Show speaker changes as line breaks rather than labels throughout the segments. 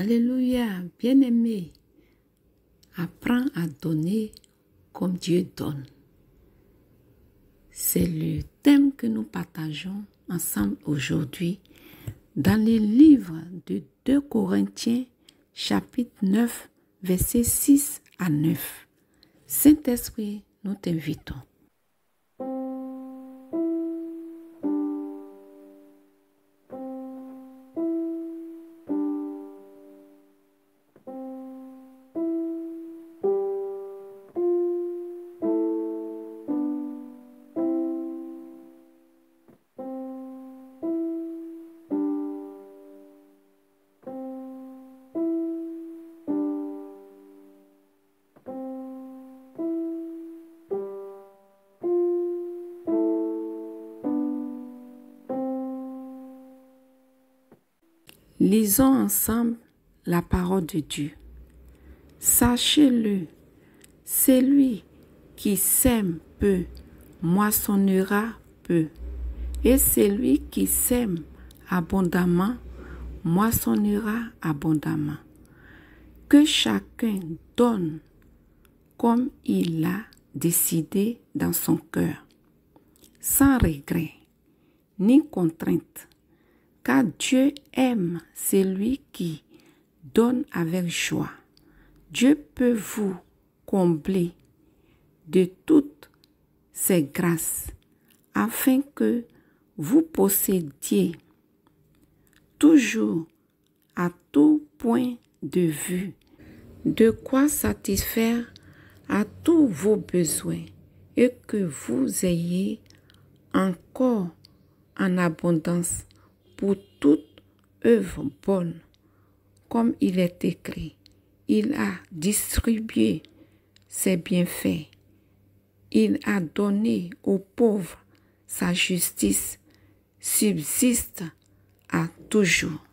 Alléluia, bien-aimé, apprends à donner comme Dieu donne. C'est le thème que nous partageons ensemble aujourd'hui dans le livre de 2 Corinthiens, chapitre 9, versets 6 à 9. Saint-Esprit, nous t'invitons. Lisons ensemble la parole de Dieu. Sachez-le, celui qui sème peu moissonnera peu, et celui qui sème abondamment moissonnera abondamment. Que chacun donne comme il l'a décidé dans son cœur, sans regret ni contrainte, car Dieu aime celui qui donne avec joie. Dieu peut vous combler de toutes ses grâces, afin que vous possédiez toujours à tout point de vue de quoi satisfaire à tous vos besoins et que vous ayez encore en abondance pour toute œuvre bonne. Comme il est écrit, il a distribué ses bienfaits. Il a donné aux pauvres. Sa justice subsiste à toujours.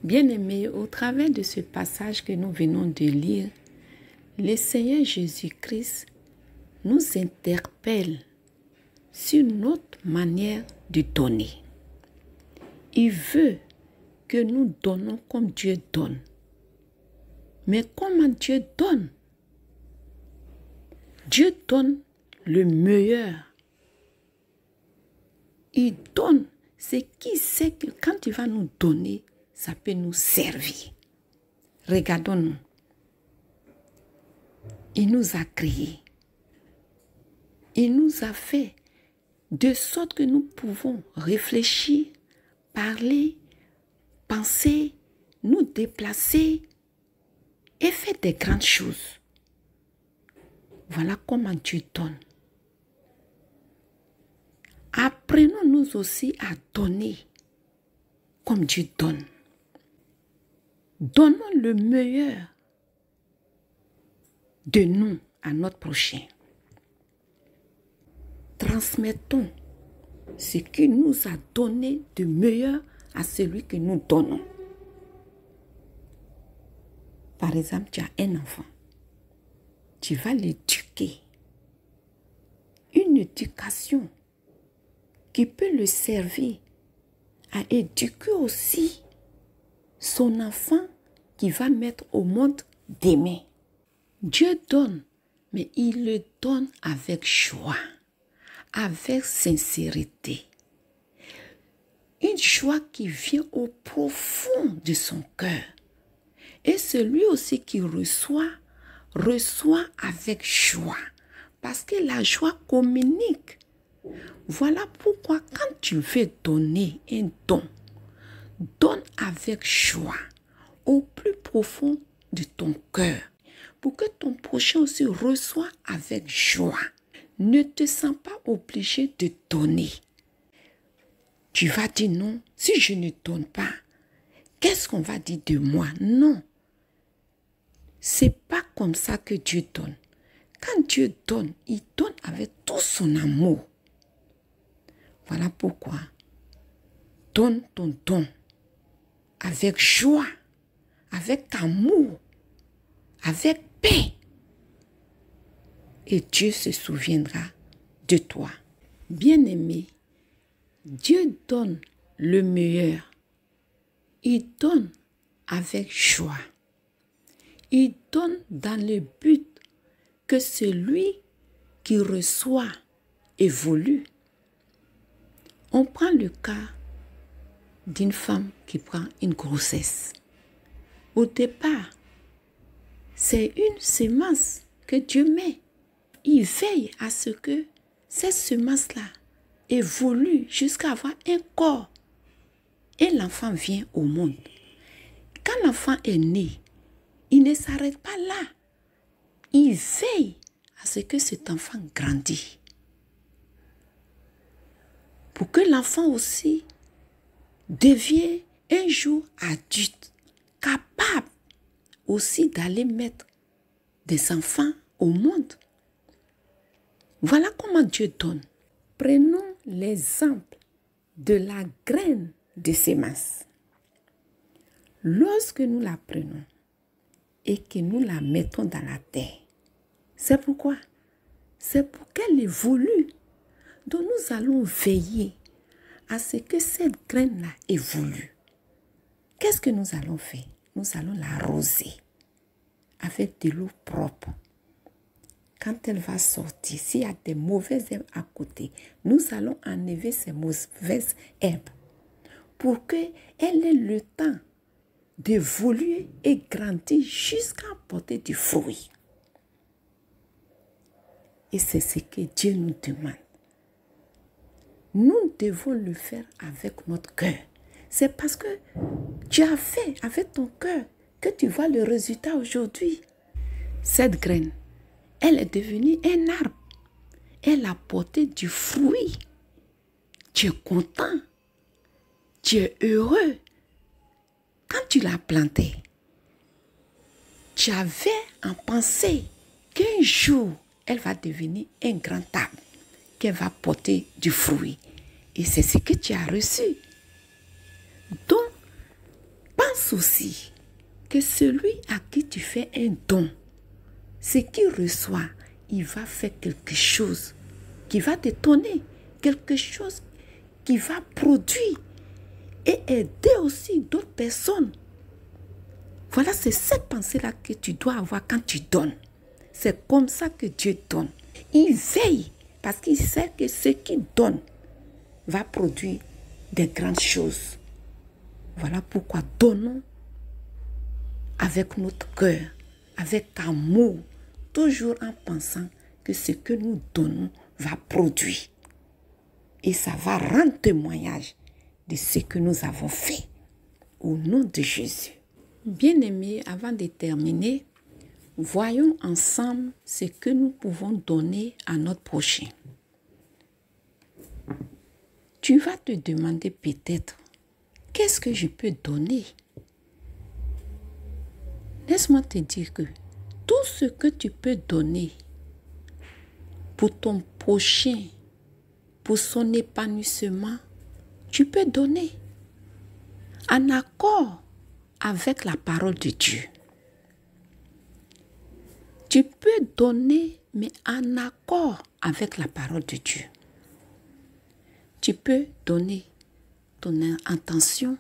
Bien-aimés, au travers de ce passage que nous venons de lire, le Seigneur Jésus-Christ nous interpelle sur notre manière de donner. Il veut que nous donnons comme Dieu donne. Mais comment Dieu donne? Dieu donne le meilleur. Il donne ce qui sait que quand il va nous donner, ça peut nous servir. Regardons-nous. Il nous a créés. Il nous a fait de sorte que nous pouvons réfléchir, parler, penser, nous déplacer et faire des grandes choses. Voilà comment Dieu donne. Apprenons-nous aussi à donner comme Dieu donne. Donnons le meilleur de nous à notre prochain. Transmettons ce qu'il nous a donné de meilleur à celui que nous donnons. Par exemple, tu as un enfant. Tu vas l'éduquer. Une éducation qui peut le servir à éduquer aussi son enfant qui va mettre au monde demain. Dieu donne, mais il le donne avec joie, avec sincérité. Une joie qui vient au profond de son cœur. Et celui aussi qui reçoit avec joie. Parce que la joie communique. Voilà pourquoi quand tu veux donner un don, donne avec joie au plus profond de ton cœur. Pour que ton prochain aussi reçoive avec joie. Ne te sens pas obligé de donner. Tu vas dire non, si je ne donne pas, qu'est-ce qu'on va dire de moi? Non. C'est pas comme ça que Dieu donne. Quand Dieu donne, il donne avec tout son amour. Voilà pourquoi donne ton don avec joie, avec amour, avec paix. Et Dieu se souviendra de toi. Bien-aimé, Dieu donne le meilleur. Il donne avec joie. Il donne dans le but que celui qui reçoit évolue. On prend le cas d'une femme qui prend une grossesse. Au départ, c'est une semence que Dieu met. Il veille à ce que cette semence-là évolue jusqu'à avoir un corps. Et l'enfant vient au monde. Quand l'enfant est né, il ne s'arrête pas là. Il veille à ce que cet enfant grandisse. Pour que l'enfant aussi devienne un jour adulte, capable aussi d'aller mettre des enfants au monde. Voilà comment Dieu donne. Prenons l'exemple de la graine de sémence. Lorsque nous la prenons et que nous la mettons dans la terre, c'est pourquoi? C'est pour qu'elle évolue. Donc nous allons veiller à ce que cette graine-là évolue. Qu'est-ce que nous allons faire? Nous allons l'arroser avec de l'eau propre. Quand elle va sortir, s'il y a des mauvaises herbes à côté, nous allons enlever ces mauvaises herbes pour qu'elle ait le temps d'évoluer et grandir jusqu'à porter du fruit. Et c'est ce que Dieu nous demande. Nous devons le faire avec notre cœur. C'est parce que tu as fait avec ton cœur que tu vois le résultat aujourd'hui. Cette graine, elle est devenue un arbre. Elle a porté du fruit. Tu es content. Tu es heureux. Quand tu l'as plantée, tu avais en pensée qu'un jour, elle va devenir un grand arbre, qu'elle va porter du fruit. Et c'est ce que tu as reçu. Donc, pense aussi que celui à qui tu fais un don, ce qu'il reçoit, il va faire quelque chose qui va te donner, quelque chose qui va produire et aider aussi d'autres personnes. Voilà, c'est cette pensée-là que tu dois avoir quand tu donnes. C'est comme ça que Dieu donne. Il veille parce qu'il sait que ce qu'il donne va produire des grandes choses. Voilà pourquoi donnons avec notre cœur, avec amour, toujours en pensant que ce que nous donnons va produire. Et ça va rendre témoignage de ce que nous avons fait. Au nom de Jésus. Bien-aimés, avant de terminer, voyons ensemble ce que nous pouvons donner à notre prochain. Tu vas te demander peut-être, qu'est-ce que je peux donner? Laisse-moi te dire que tout ce que tu peux donner pour ton prochain, pour son épanouissement, tu peux donner en accord avec la parole de Dieu. Tu peux donner, mais en accord avec la parole de Dieu. Tu peux donner ton intention.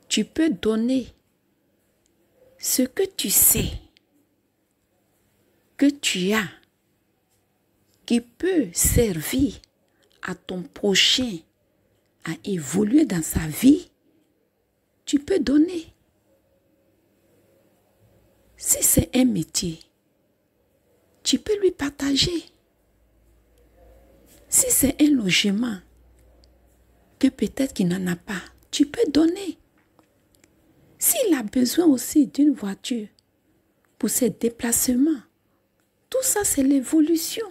Tu peux donner ce que tu sais que tu as qui peut servir à ton prochain à évoluer dans sa vie. Tu peux donner. Si c'est un métier, tu peux lui partager. Si c'est un logement que peut-être qu'il n'en a pas, tu peux donner. S'il a besoin aussi d'une voiture pour ses déplacements, tout ça c'est l'évolution.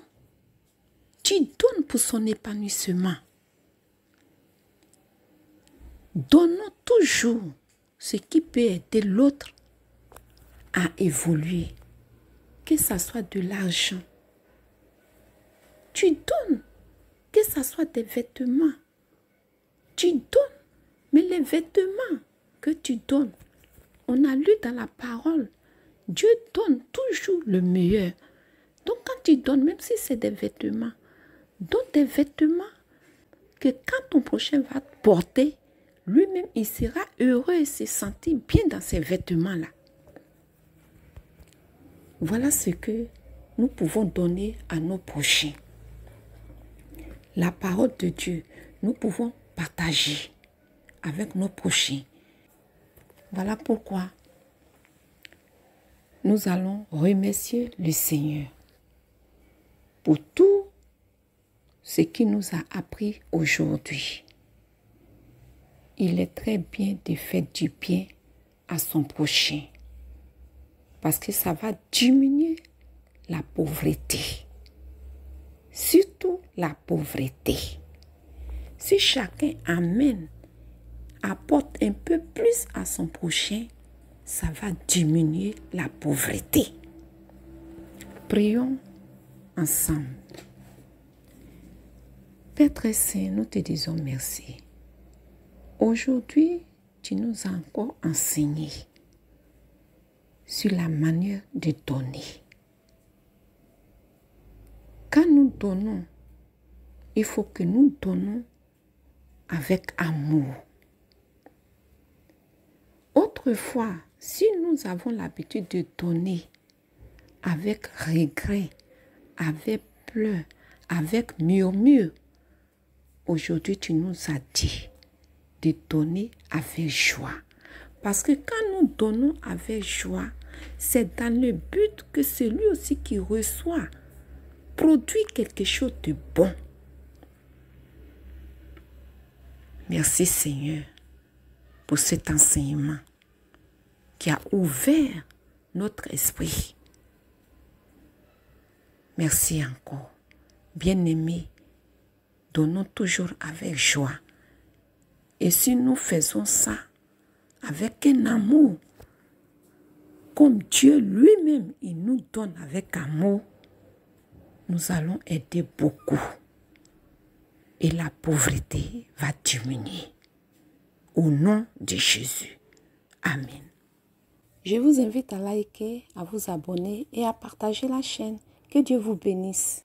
Tu donnes pour son épanouissement. Donnons toujours ce qui peut aider l'autre à évoluer, que ce soit de l'argent. Tu donnes, que ce soit des vêtements. Tu donnes, mais les vêtements que tu donnes, on a lu dans la parole, Dieu donne toujours le meilleur. Donc quand tu donnes, même si c'est des vêtements, donne des vêtements que quand ton prochain va te porter, lui-même, il sera heureux et se sentir bien dans ces vêtements-là. Voilà ce que nous pouvons donner à nos prochains. La parole de Dieu, nous pouvons partager avec nos prochains. Voilà pourquoi nous allons remercier le Seigneur pour tout ce qu'il nous a appris aujourd'hui. Il est très bien de faire du bien à son prochain parce que ça va diminuer la pauvreté. Surtout la pauvreté. Si chacun apporte un peu plus à son prochain, ça va diminuer la pauvreté. Prions ensemble. Père très saint, nous te disons merci. Aujourd'hui, tu nous as encore enseigné sur la manière de donner. Quand nous donnons, il faut que nous donnons avec amour. Autrefois, si nous avons l'habitude de donner avec regret, avec pleurs, avec murmure, aujourd'hui tu nous as dit de donner avec joie. Parce que quand nous donnons avec joie, c'est dans le but que celui aussi qui reçoit produit quelque chose de bon. Merci Seigneur pour cet enseignement qui a ouvert notre esprit. Merci encore. Bien-aimés, donnons toujours avec joie. Et si nous faisons ça avec un amour, comme Dieu lui-même, il nous donne avec amour, nous allons aider beaucoup. Et la pauvreté va diminuer. Au nom de Jésus. Amen. Je vous invite à liker, à vous abonner et à partager la chaîne. Que Dieu vous bénisse.